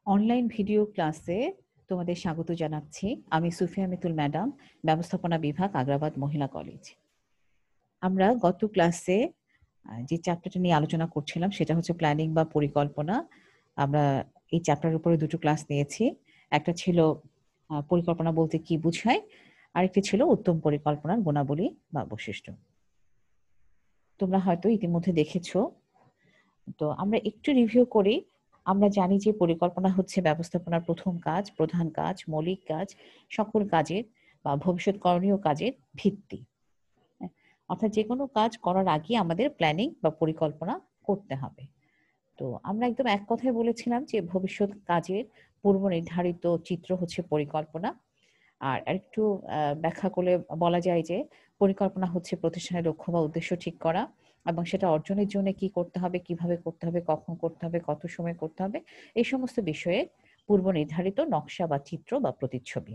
Online video ক্লাসে তোমাদের স্বাগত জানাচ্ছি। আমি সুফিয়া মিতুল ম্যাডাম, ব্যবস্থাপনা বিভাগ, আগ্রাবাদ মহিলা কলেজ। আমরা গত ক্লাসে যে চ্যাপ্টারটা নিয়ে আলোচনা করছিলাম সেটা হচ্ছে প্ল্যানিং বা পরিকল্পনা। আমরা এই চ্যাপ্টারের উপরে দুটো ক্লাস নিয়েছি। একটা ছিল পরিকল্পনা বলতে কি বোঝায়, আরেকটি ছিল উত্তম পরিকল্পনার গুণাবলী বা বৈশিষ্ট্য। তোমরা হয়তো ইতিমধ্যে দেখেছো। তো আমরা একটু রিভিউ করি। আমরা জানি যে পরিকল্পনা হচ্ছে ব্যবস্থাপনার প্রথম কাজ, প্রধান কাজ, মৌলিক কাজ, সকল কাজের বা ভবিষ্যৎ করণীয় কাজের ভিত্তি। হ্যাঁ? অর্থাৎ যেকোনো কাজ করার আগে আমাদের প্ল্যানিং বা পরিকল্পনা করতে হবে। তো আমরা একদম এক কথায় বলেছিলাম যে ভবিষ্যৎ কাজের পূর্ব নির্ধারিত চিত্র হচ্ছে পরিকল্পনা। আর আরেকটু ব্যাখ্যা করলে বলা যায় যে পরিকল্পনা হচ্ছে প্রতিষ্ঠানের লক্ষ্য বা উদ্দেশ্য ঠিক করা এবং সেটা অর্জনের জন্য কি করতে হবে, কিভাবে করতে হবে, কখন করতে হবে, কত সময় করতে হবে, এই সমস্ত বিষয়ে পূর্ব নির্ধারিত নকশা বা চিত্র বা প্রতিচ্ছবি।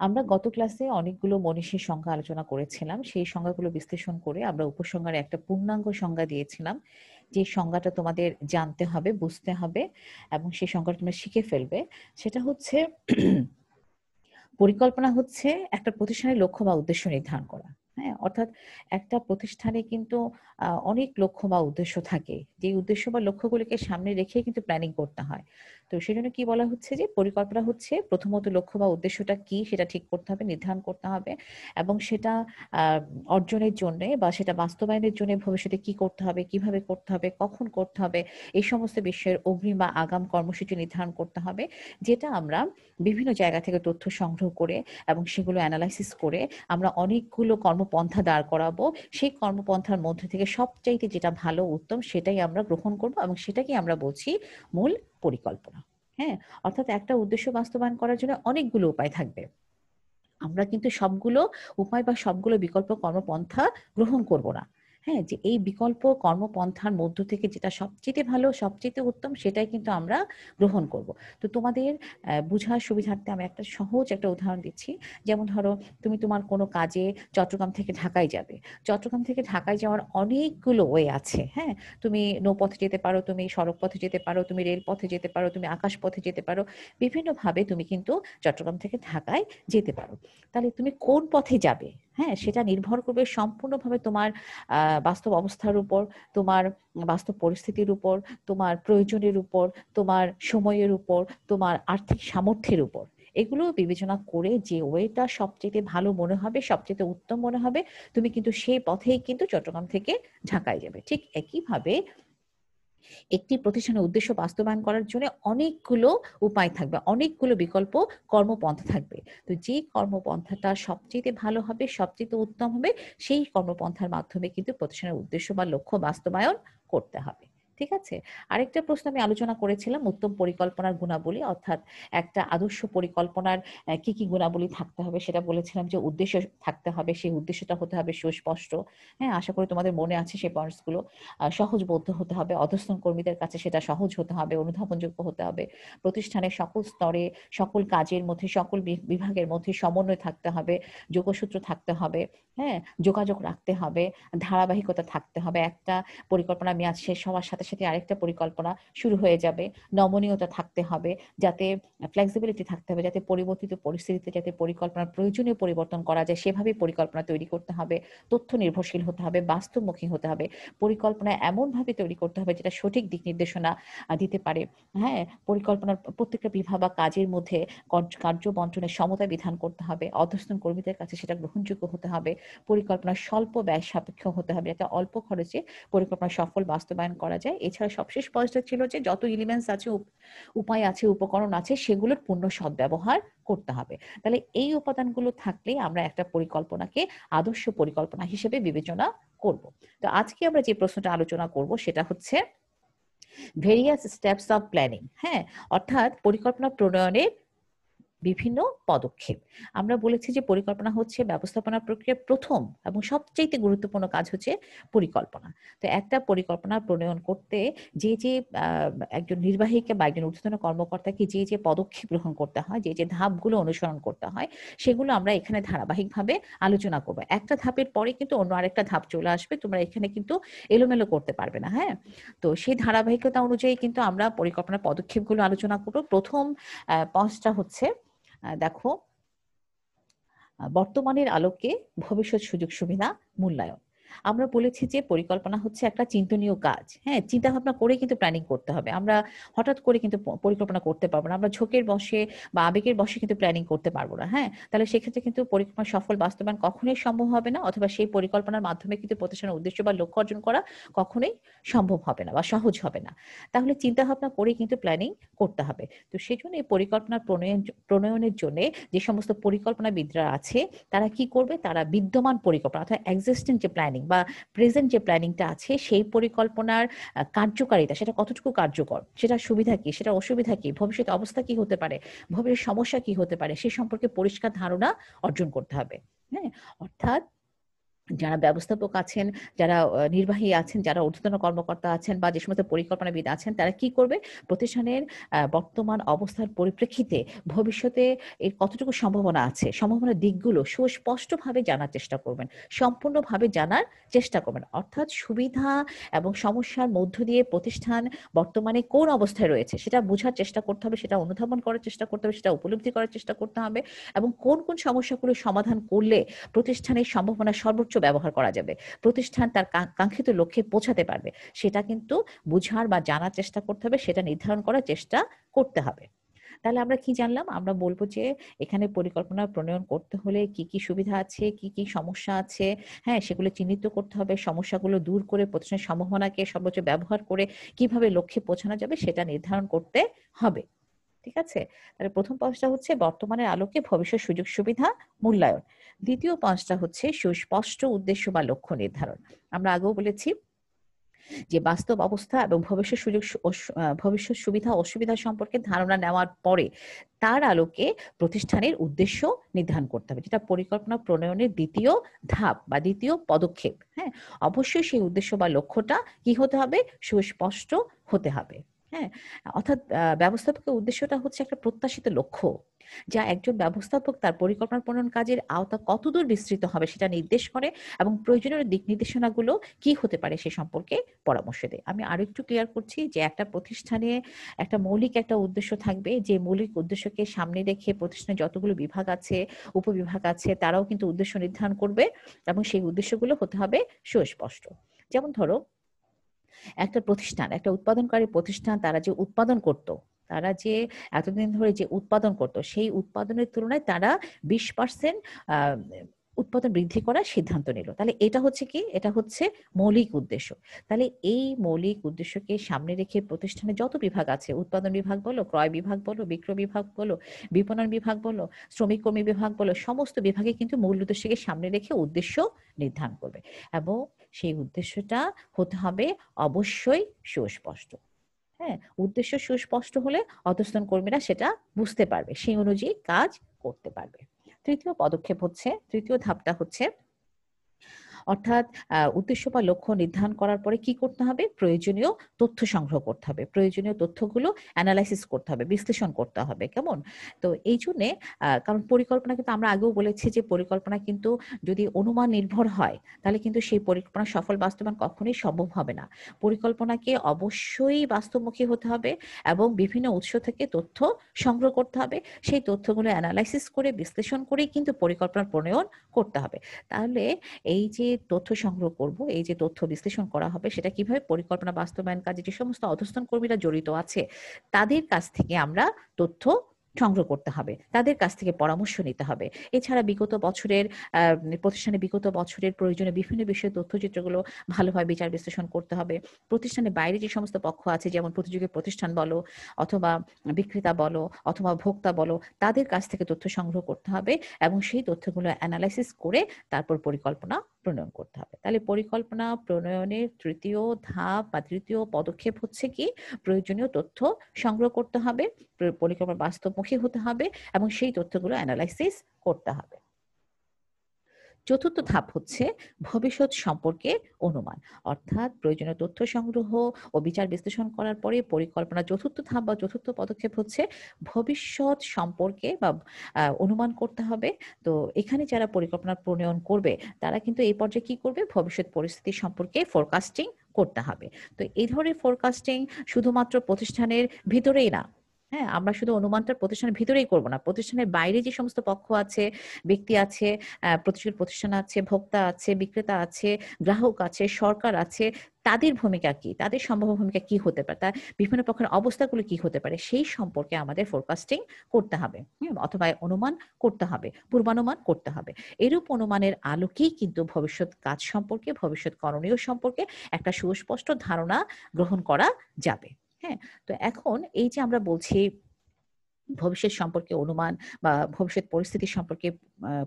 আমরা গত ক্লাসে অনেকগুলো মনীষীর সংজ্ঞা আলোচনা করেছিলাম। সেই সংজ্ঞাগুলো বিশ্লেষণ করে আমরা উপসংহারে একটা পূর্ণাঙ্গ সংজ্ঞা দিয়েছিলাম। যে সংজ্ঞাটা তোমাদের জানতে হবে, বুঝতে হবে এবং সেই সংজ্ঞাটা তোমরা শিখে ফেলবে। সেটা হচ্ছে পরিকল্পনা হচ্ছে একটা প্রতিষ্ঠানের লক্ষ্য বা উদ্দেশ্য নির্ধারণ করা। হ্যাঁ? অর্থাৎ একটা প্রতিষ্ঠানে কিন্তু অনেক লক্ষ্য বা উদ্দেশ্য থাকে। যে উদ্দেশ্য বা লক্ষ্যগুলিকে সামনে রেখে কিন্তু প্ল্যানিং করতে হয়। তো সেজন্য কি বলা হচ্ছে যে পরিকল্পনা হচ্ছে প্রথমত লক্ষ্য বা উদ্দেশ্যটা কি সেটা ঠিক করতে হবে, নির্ধারণ করতে হবে এবং সেটা আ অর্জনের জন্যে বা সেটা বাস্তবায়নের জন্য ভবিষ্যতে কি করতে হবে, কিভাবে করতে হবে, কখন করতে হবে, এই সমস্ত বিষয়ের অগ্রিম বা আগাম কর্মসূচি নির্ধারণ করতে হবে। যেটা আমরা বিভিন্ন জায়গা থেকে তথ্য সংগ্রহ করে এবং সেগুলো অ্যানালাইসিস করে আমরা অনেকগুলো কর্মপন্থা দাঁড় করাবো। সেই কর্মপন্থার মধ্যে থেকে সবচাইতে যেটা ভালো উত্তম সেটাই আমরা গ্রহণ করব এবং সেটাকেই আমরা বলছি মূল পরিকল্পনা। হ্যাঁ? অর্থাৎ একটা উদ্দেশ্য বাস্তবায়ন করার জন্য অনেকগুলো উপায় থাকবে। আমরা কিন্তু সবগুলো উপায় বা সবগুলো বিকল্প কর্মপন্থা গ্রহণ করব না। হ্যাঁ? যে এই বিকল্প কর্মপন্থার মধ্য থেকে যেটা সবচাইতে ভালো, সবচাইতে উত্তম সেটাই কিন্তু আমরা গ্রহণ করব। তো তোমাদের বুঝার সুবিধার্থে আমি একটা সহজ একটা উদাহরণ দিচ্ছি। যেমন ধরো তুমি তোমার কোনো কাজে চট্টগ্রাম থেকে ঢাকায় যাবে। চট্টগ্রাম থেকে ঢাকায় যাওয়ার অনেকগুলো ওয়ে আছে। হ্যাঁ? তুমি নৌপথে যেতে পারো, তুমি সড়ক পথে যেতে পারো, তুমি রেলপথে যেতে পারো, তুমি আকাশ পথে যেতে পারো। বিভিন্নভাবে তুমি কিন্তু চট্টগ্রাম থেকে ঢাকায় যেতে পারো। তাহলে তুমি কোন পথে যাবে, হ্যাঁ? সেটা নির্ভর করবে সম্পূর্ণভাবে তোমার বাস্তব অবস্থার উপর, তোমার বাস্তব পরিস্থিতির উপর, তোমার প্রয়োজনের উপর, তোমার সময়ের উপর, তোমার আর্থিক সামর্থ্যের উপর। এগুলো বিবেচনা করে যে ওয়েটা সবচাইতে ভালো মনে হবে, সবচাইতে উত্তম মনে হবে, তুমি কিন্তু সেই পথেই কিন্তু চট্টগ্রাম থেকে ঢাকায় যাবে। ঠিক একইভাবে একটি প্রতিষ্ঠানের উদ্দেশ্য বাস্তবায়ন করার জন্য অনেকগুলো উপায় থাকবে, অনেকগুলো বিকল্প কর্মপন্থা থাকবে। তো যে কর্মপন্থাটা সবচেয়ে ভালো হবে, সবচেয়ে উত্তম হবে, সেই কর্মপন্থার মাধ্যমে কিন্তু প্রতিষ্ঠানের উদ্দেশ্য বা লক্ষ্য বাস্তবায়ন করতে হবে। ঠিক আছে? আরেকটা প্রশ্ন আমি আলোচনা করেছিলাম উত্তম পরিকল্পনার গুণাবলী, অর্থাৎ একটা আদর্শ পরিকল্পনার কি কি গুণাবলী থাকতে হবে সেটা বলেছিলাম যে উদ্দেশ্য থাকতে হবে, সেই উদ্দেশ্যটা হতে হবে সুস্পষ্ট। হ্যাঁ, আশা করি তোমাদের মনে আছে সেই পয়েন্টস গুলো। সহজবোধ্য হতে হবে, অধস্তন কর্মীদের কাছে সেটা সহজ হতে হবে, অনুধাবনযোগ্য হতে হবে। প্রতিষ্ঠানের সকল স্তরে, সকল কাজের মধ্যে, সকল বিভাগের মধ্যে সমন্বয় থাকতে হবে, যোগসূত্র থাকতে হবে, হ্যাঁ? যোগাযোগ রাখতে হবে, ধারাবাহিকতা থাকতে হবে। একটা পরিকল্পনা মেয়াদ শেষ হওয়ার সাথে, সাথে আরেকটা পরিকল্পনা শুরু হয়ে যাবে। নমনীয়তা থাকতে হবে, যাতে ফ্লেক্সিবিলিটি থাকতে হবে, যাতে পরিবর্তিত পরিস্থিতিতে যাতে পরিকল্পনার প্রয়োজনীয় পরিবর্তন করা যায় সেভাবে পরিকল্পনা তৈরি করতে হবে। তথ্য নির্ভরশীল হতে হবে, বাস্তবমুখী হতে হবে। পরিকল্পনা এমনভাবে তৈরি করতে হবে যেটা সঠিক দিক নির্দেশনা দিতে পারে। হ্যাঁ? পরিকল্পনার প্রত্যেকটা বিভাগ বা কাজের মধ্যে কার্য বন্টনের সমতা বিধান করতে হবে। অধস্তন কর্মীদের কাছে সেটা গ্রহণযোগ্য হতে হবে। পরিকল্পনা স্বল্প ব্যয় সাপেক্ষ হতে হবে, যাতে অল্প খরচে পরিকল্পনা সফল বাস্তবায়ন করা যায়। এছাড়া সবশেষ পয়েন্টটা ছিল যে যত এলিমেন্টস আছে, উপায় আছে, উপকরণ আছে সেগুলোর পূর্ণ সদ্ব্যবহার করতে হবে। তাহলে এই উপাদানগুলো থাকলেই আমরা একটা পরিকল্পনাকে আদর্শ পরিকল্পনা হিসেবে বিবেচনা করব। তো আজকে আমরা যে প্রশ্নটা আলোচনা করব সেটা হচ্ছে ভেরিয়াস স্টেপস অফ প্ল্যানিং। হ্যাঁ? অর্থাৎ পরিকল্পনা প্রণয়নের বিভিন্ন পদক্ষেপ। আমরা বলেছি যে পরিকল্পনা হচ্ছে ব্যবস্থাপনা প্রক্রিয়ার প্রথম এবং সবচাইতে গুরুত্বপূর্ণ কাজ হচ্ছে পরিকল্পনা। তো একটা পরিকল্পনা প্রণয়ন করতে যে একজন নির্বাহীকে বা একজন ঊর্ধ্বতন কর্মকর্তাকে যে পদক্ষেপ গ্রহণ করতে হয়, যে ধাপগুলো অনুসরণ করতে হয়, সেগুলো আমরা এখানে ধারাবাহিকভাবে আলোচনা করব। একটা ধাপের পরে কিন্তু অন্য আরেকটা ধাপ চলে আসবে। তোমরা এখানে কিন্তু এলোমেলো করতে পারবে না, হ্যাঁ? তো সেই ধারাবাহিকতা অনুযায়ী কিন্তু আমরা পরিকল্পনার পদক্ষেপগুলো আলোচনা করব। প্রথম পয়েন্টটা হচ্ছে দেখো, বর্তমানের আলোকে ভবিষ্যৎ সুযোগ সুবিধা মূল্যায়ন। আমরা বলেছি যে পরিকল্পনা হচ্ছে একটা চিন্তনীয় কাজ। হ্যাঁ, চিন্তা ভাবনা করে কিন্তু প্ল্যানিং করতে হবে। আমরা হঠাৎ করে কিন্তু পরিকল্পনা করতে পারবো না। আমরা ঝোঁকের বশে বা আবেগের বশে কিন্তু প্ল্যানিং করতে পারবো না। হ্যাঁ, তাহলে সেক্ষেত্রে কিন্তু পরিকল্পনা সফল বাস্তবায়ন কখনোই সম্ভব হবে না, অথবা সেই পরিকল্পনার মাধ্যমে কিন্তু প্রতিষ্ঠানের উদ্দেশ্য বা লক্ষ্য অর্জন করা কখনোই সম্ভব হবে না বা সহজ হবে না। তাহলে চিন্তা ভাবনা করে কিন্তু প্ল্যানিং করতে হবে। তো সেজন্য এই পরিকল্পনা প্রণয়নের জন্য যে সমস্ত পরিকল্পনাবিদরা আছে তারা কি করবে, তারা বিদ্যমান পরিকল্পনা অর্থাৎ এক্সিস্টিং যে প্ল্যানিং বা প্রেজেন্ট যে প্ল্যানিংটা আছে সেই পরিকল্পনার কার্যকারিতা, সেটা কতটুকু কার্যকর, সেটা সুবিধা কি, সেটা অসুবিধা কি, ভবিষ্যতে অবস্থা কি হতে পারে, ভবিষ্যৎ সমস্যা কি হতে পারে, সে সম্পর্কে পরিষ্কার ধারণা অর্জন করতে হবে। হ্যাঁ, অর্থাৎ যারা ব্যবস্থাপক আছেন, যারা নির্বাহী আছেন, যারা ঊর্ধ্বতন কর্মকর্তা আছেন বা যে সমস্ত পরিকল্পনাবিদ আছেন, তারা কি করবে, প্রতিষ্ঠানের বর্তমান অবস্থার পরিপ্রেক্ষিতে ভবিষ্যতে এর কতটুকু সম্ভাবনা আছে, সম্ভাবনার দিকগুলো সুস্পষ্টভাবে জানার চেষ্টা করবেন, সম্পূর্ণভাবে জানার চেষ্টা করবেন। অর্থাৎ সুবিধা এবং সমস্যার মধ্য দিয়ে প্রতিষ্ঠান বর্তমানে কোন অবস্থায় রয়েছে সেটা বোঝার চেষ্টা করতে হবে, সেটা অনুধাবন করার চেষ্টা করতে হবে, সেটা উপলব্ধি করার চেষ্টা করতে হবে, এবং কোন কোন সমস্যাগুলো সমাধান করলে প্রতিষ্ঠানের সম্ভাবনা সর্বোচ্চ ব্যবহার করা যাবে, প্রতিষ্ঠান তার কাঙ্ক্ষিত লক্ষ্যে পৌঁছাতে পারবে, সেটা কিন্তু বুঝার বা জানার চেষ্টা করতে হবে, সেটা নির্ধারণ করার চেষ্টা করতে হবে। তাহলে আমরা কি জানলাম, আমরা বলবো যে এখানে পরিকল্পনা প্রণয়ন করতে হলে কি কি সুবিধা আছে, কি কি সমস্যা আছে, হ্যাঁ, সেগুলো চিহ্নিত করতে হবে, সমস্যাগুলো দূর করে প্রতিষ্ঠানের সম্ভাবনাকে সর্বোচ্চ ব্যবহার করে কিভাবে লক্ষ্যে পৌঁছানো যাবে সেটা নির্ধারণ করতে হবে। ঠিক আছে? তাহলে প্রথম পাঁচটা হচ্ছে বর্তমানের আলোকে ভবিষ্যৎ সুযোগ সুবিধা মূল্যায়ন। দ্বিতীয় পাঁচটা হচ্ছে সুস্পষ্ট উদ্দেশ্য বা লক্ষ্য নির্ধারণ। আমরা আগেও বলেছি যে বাস্তব অবস্থা এবং ভবিষ্যৎ সুবিধা অসুবিধা সম্পর্কে ধারণা নেওয়ার পরে তার আলোকে প্রতিষ্ঠানের উদ্দেশ্য নির্ধারণ করতে হবে, যেটা পরিকল্পনা প্রণয়নের দ্বিতীয় ধাপ বা দ্বিতীয় পদক্ষেপ। হ্যাঁ, অবশ্যই সেই উদ্দেশ্য বা লক্ষ্যটা কি হতে হবে, সুস্পষ্ট হতে হবে। হ্যাঁ, অর্থাৎ ব্যবস্থাপকের উদ্দেশ্যটা হচ্ছে একটা প্রত্যাশিত লক্ষ্য, যা একজন ব্যবস্থাপক তার পরিকল্পনা প্রণয়ন কাজের আওতা কতদূর বিস্তৃত হবে সেটা নির্দেশ করে এবং প্রয়োজনীয় দিক নির্দেশনাগুলো কি হতে পারে সে সম্পর্কে পরামর্শ দেয়। আমি আরো একটু ক্লিয়ার করছি যে একটা প্রতিষ্ঠানে একটা মৌলিক একটা উদ্দেশ্য থাকবে, যে মৌলিক উদ্দেশ্যকে সামনে রেখে প্রতিষ্ঠানে যতগুলো বিভাগ আছে, উপবিভাগ আছে, তারাও কিন্তু উদ্দেশ্য নির্ধারণ করবে এবং সেই উদ্দেশ্যগুলো হতে হবে সুস্পষ্ট। যেমন ধরো, একটা প্রতিষ্ঠান, একটা উৎপাদনকারী প্রতিষ্ঠান, তারা যে উৎপাদন করত, তারা যে এতদিন ধরে যে উৎপাদন করত, সেই উৎপাদনের তুলনায় তারা 20% উৎপাদন বৃদ্ধি করার সিদ্ধান্ত নিল। তাহলে এটা হচ্ছে কি, এটা হচ্ছে মৌলিক উদ্দেশ্য। তাহলে এই মৌলিক উদ্দেশ্যকে সামনে রেখে প্রতিষ্ঠানে যত বিভাগ আছে, উৎপাদন বিভাগ বলো, ক্রয় বিভাগ বলো, বিক্রয় বিভাগ বলো, বিপণন বিভাগ বলো, শ্রমিক কর্মী বিভাগ বলো, সমস্ত বিভাগে কিন্তু মূল উদ্দেশ্যকে সামনে রেখে উদ্দেশ্য নির্ধারণ করবে এবং সেই উদ্দেশ্যটা হতে হবে অবশ্যই সুস্পষ্ট। হ্যাঁ, উদ্দেশ্য সুস্পষ্ট হলে অধস্তন কর্মীরা সেটা বুঝতে পারবে, সেই অনুযায়ী কাজ করতে পারবে। তৃতীয় ধাপটা হচ্ছে, অর্থাৎ উদ্দেশ্য বা লক্ষ্য নির্ধারণ করার পরে কি করতে হবে, প্রয়োজনীয় তথ্য সংগ্রহ করতে হবে, প্রয়োজনীয় তথ্যগুলো অ্যানালাইসিস করতে হবে, বিশ্লেষণ করতে হবে। কেমন? তো এই জন্যে কারণ পরিকল্পনা কিন্তু আমরা আগেও বলেছি যে পরিকল্পনা কিন্তু যদি অনুমান নির্ভর হয় তাহলে কিন্তু সেই পরিকল্পনা সফল বাস্তবায়ন কখনোই সম্ভব হবে না। পরিকল্পনাকে অবশ্যই বাস্তবমুখী হতে হবে এবং বিভিন্ন উৎস থেকে তথ্য সংগ্রহ করতে হবে, সেই তথ্যগুলো অ্যানালাইসিস করে বিশ্লেষণ করেই কিন্তু পরিকল্পনা প্রণয়ন করতে হবে। তাহলে এই যে তথ্য সংগ্রহ করব, এই যে তথ্য বিশ্লেষণ করা হবে, সেটা কিভাবে, পরিকল্পনা বাস্তবায়ন কাজে যে সমস্ত অধস্তন কর্মীরা জড়িত আছে তাদের কাছ থেকে আমরা তথ্য সংগ্রহ করতে হবে, তাদের কাছ থেকে পরামর্শ নিতে হবে। এছাড়া প্রতিষ্ঠানে বিগত বছরের প্রয়োজনীয় বিভিন্ন বিষয়ের তথ্যচিত্রগুলো ভালোভাবে বিচার বিশ্লেষণ করতে হবে। প্রতিষ্ঠানের বাইরে যে সমস্ত পক্ষ আছে, যেমন প্রতিযোগী প্রতিষ্ঠান বলো অথবা বিক্রেতা বলো অথবা ভোক্তা বলো, তাদের কাছ থেকে তথ্য সংগ্রহ করতে হবে এবং সেই তথ্যগুলো অ্যানালাইসিস করে তারপর পরিকল্পনা প্রণয়ন করতে হবে। তাহলে পরিকল্পনা প্রণয়নের তৃতীয় ধাপ বা তৃতীয় পদক্ষেপ হচ্ছে কি, প্রয়োজনীয় তথ্য সংগ্রহ করতে হবে, পরিকল্পনা বাস্তবমুখী হতে হবে এবং সেই তথ্যগুলো অ্যানালাইসিস করতে হবে। চতুর্থ ধাপ হচ্ছে ভবিষ্যৎ সম্পর্কে অনুমান, অর্থাৎ প্রয়োজনীয় তথ্য সংগ্রহ ও বিচার বিশ্লেষণ করার পরে পরিকল্পনা চতুর্থ ধাপ বা চতুর্থ পদক্ষেপ হচ্ছে ভবিষ্যৎ সম্পর্কে বা অনুমান করতে হবে। তো এখানে যারা পরিকল্পনা প্রণয়ন করবে তারা কিন্তু এই পর্যায়ে কি করবে, ভবিষ্যৎ পরিস্থিতি সম্পর্কে ফোরকাস্টিং করতে হবে। তো এই ধরনের ফোরকাস্টিং শুধুমাত্র প্রতিষ্ঠানের ভিতরেই না, হ্যাঁ, আমরা শুধু অনুমানটা প্রতিষ্ঠানের ভিতরেই করব না, প্রতিষ্ঠানের বাইরে যে সমস্ত পক্ষ আছে, ব্যক্তি আছে, প্রতিষ্ঠান আছে, ভোক্তা আছে, বিক্রেতা আছে, গ্রাহক আছে, সরকার আছে, তাদের ভূমিকা কি, তাদের সম্ভাব্য ভূমিকা কি হতে পারে, তার বিভিন্ন পক্ষের অবস্থাগুলো কি হতে পারে, সেই সম্পর্কে আমাদের ফোরকাস্টিং করতে হবে, অথবা অনুমান করতে হবে, পূর্বানুমান করতে হবে। এরূপ অনুমানের আলোকেই কিন্তু ভবিষ্যৎ কাজ সম্পর্কে, ভবিষ্যৎ করণীয় সম্পর্কে একটা সুস্পষ্ট ধারণা গ্রহণ করা যাবে। হ্যাঁ, তো এখন এই যে আমরা বলছি ভবিষ্যৎ সম্পর্কে অনুমান বা ভবিষ্যৎ পরিস্থিতি সম্পর্কে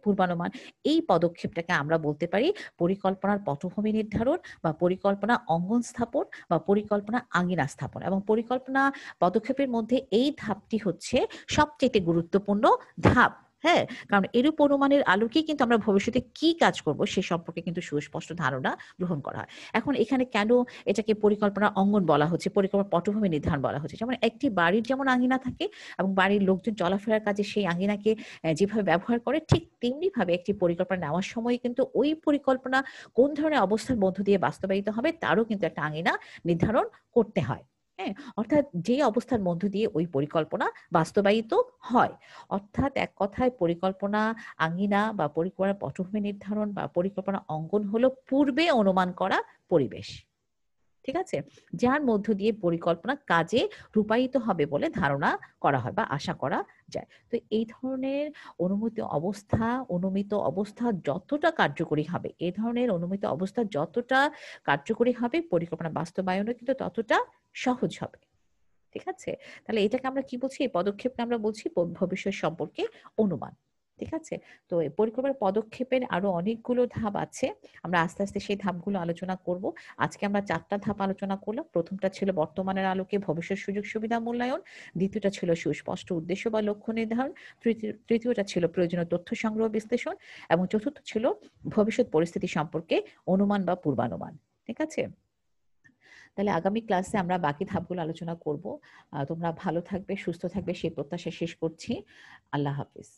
পূর্বানুমান, এই পদক্ষেপটাকে আমরা বলতে পারি পরিকল্পনার পটভূমি নির্ধারণ বা পরিকল্পনা অঙ্গন স্থাপন বা পরিকল্পনা আঙিনা স্থাপন। এবং পরিকল্পনা পদক্ষেপের মধ্যে এই ধাপটি হচ্ছে সবচেয়ে গুরুত্বপূর্ণ ধাপ। হ্যাঁ, কারণ এরূপ অনুমানের আলোকেই কিন্তু আমরা ভবিষ্যতে কি কাজ করব সে সম্পর্কে কিন্তু সুস্পষ্ট ধারণা গ্রহণ করা হয়। এখন এখানে কেন এটাকে পরিকল্পনা অঙ্গন বলা হচ্ছে, পরিকল্পনা পটভূমি নির্ধারণ বলা হচ্ছে? যেমন একটি বাড়ির যেমন আঙিনা থাকে এবং বাড়ির লোকজন চলাফেরার কাজে সেই আঙিনাকে যেভাবে ব্যবহার করে, ঠিক তেমনি ভাবে একটি পরিকল্পনা নেওয়ার সময় কিন্তু ওই পরিকল্পনা কোন ধরনের অবস্থার মধ্য দিয়ে বাস্তবায়িত হবে তারও কিন্তু একটা আঙিনা নির্ধারণ করতে হয়। হ্যাঁ, অর্থাৎ যে অবস্থার মধ্য দিয়ে ওই পরিকল্পনা বাস্তবায়িত হয়, অর্থাৎ এক কথায় পরিকল্পনা আঙিনা বা পরিকল্পনা পটভূমি নির্ধারণ বা পরিকল্পনা অঙ্গন হলো পূর্বে অনুমান করা পরিবেশ, ঠিক আছে, যার মধ্য দিয়ে পরিকল্পনা কাজে রূপায়িত হবে বলে ধারণা করা হয় বা আশা করা যায়। তো এই ধরনের অনুমিত অবস্থা যতটা কার্যকরী হবে, এই ধরনের অনুমিত অবস্থা যতটা কার্যকরী হবে, পরিকল্পনা বাস্তবায়নও কিন্তু ততটা সহজ হবে। ঠিক আছে, তাহলে এটাকে আমরা কি বলছি, এই পদক্ষেপকে আমরা বলছি ভবিষ্যৎ সম্পর্কে অনুমান। ঠিক আছে, তো এই পরিকল্পনার পদক্ষেপের আরো অনেকগুলো ধাপ আছে, আমরা আস্তে আস্তে সেই ধাপগুলো আলোচনা করব। আজকে আমরা 4টা ধাপ আলোচনা করলাম। প্রথমটা ছিল বর্তমানের আলোকে ভবিষ্যৎ সুযোগ সুবিধা মূল্যায়ন, দ্বিতীয়টা ছিল সুস্পষ্ট উদ্দেশ্য বা লক্ষ্য নির্ধারণ, তৃতীয়টা ছিল প্রয়োজনীয় তথ্য সংগ্রহ বিশ্লেষণ এবং চতুর্থ ছিল ভবিষ্যৎ পরিস্থিতি সম্পর্কে অনুমান বা পূর্বানুমান। ঠিক আছে, তাহলে আগামী ক্লাসে আমরা বাকি ধাপগুলো আলোচনা করব। তোমরা ভালো থাকবে, সুস্থ থাকবে সেই প্রত্যাশা শেষ করছি। আল্লাহ হাফিজ।